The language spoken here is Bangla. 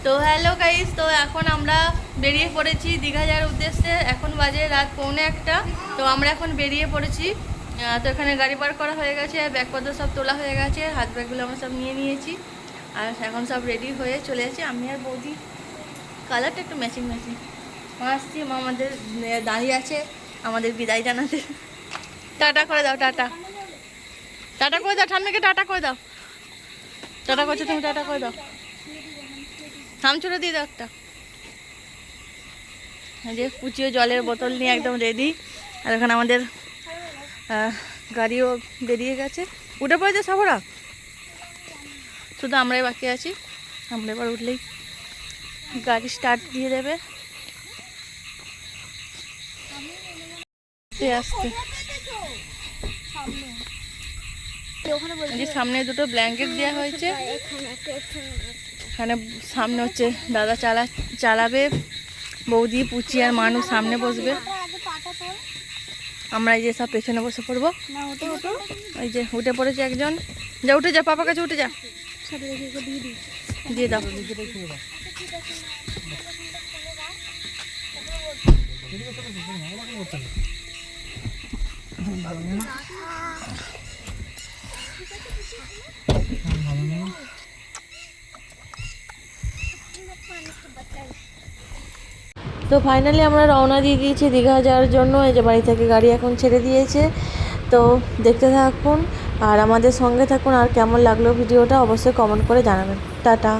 তো হ্যালো গাইস, তো এখন আমরা বেরিয়ে পড়েছি দীঘা যাওয়ার উদ্দেশ্যে। এখন বাজে রাত 1:45। তো আমরা এখন বেরিয়ে পড়েছি। তো এখানে গাড়ি পার্ক করা হয়ে গেছে, ব্যাগপত্র সব তোলা হয়ে গেছে, হাত ব্যাগগুলো আমরা সব নিয়ে নিয়েছি। আর এখন সব রেডি হয়ে চলে যাচ্ছি। আমি আর বৌদি কালারটা একটু ম্যাচিং আসছি। আমাদের দাঁড়িয়ে আছে আমাদের বিদায় জানাতে। টাটা করে দাও, টাটা টাটা করে দাও, ঠাম্মিকে টাটা করে দাও। টাটা করছো তুমি, টাটা করে দাও। থামচুরে দিয়ে দাও একটা। যে পুচিও জলের বোতল নিয়ে একদম রেডি। আর এখানে আমাদের গাড়িও বেরিয়ে গেছে, উঠে পড়েছে সবরা, শুধু আমরাই বাকি আছি। আমরা এবার উঠলেই গাড়ি স্টার্ট দিয়ে দেবে। আসতে সামনে দুটো ব্ল্যাঙ্কেট দেওয়া হয়েছে। এখানে সামনে হচ্ছে দাদা চালাবে, বৌদি, পুচি আর মানুষ সামনে বসবে। আমরা এই যে সব পেছনে বসে পড়বো। এই যে উঠে পড়েছে একজন। যা উঠে যা, পাপা কাছে উঠে যা, দিয়ে দাও। তো ফাইনালি আমরা রওনা দিয়ে দিয়েছি দীঘা যাওয়ার জন্য। এই যে বাড়ি থেকে গাড়ি এখন ছেড়ে দিয়েছে। তো দেখতে থাকুন আর আমাদের সঙ্গে থাকুন। আর কেমন লাগলো ভিডিওটা অবশ্যই কমেন্ট করে জানাবেন। টাটা।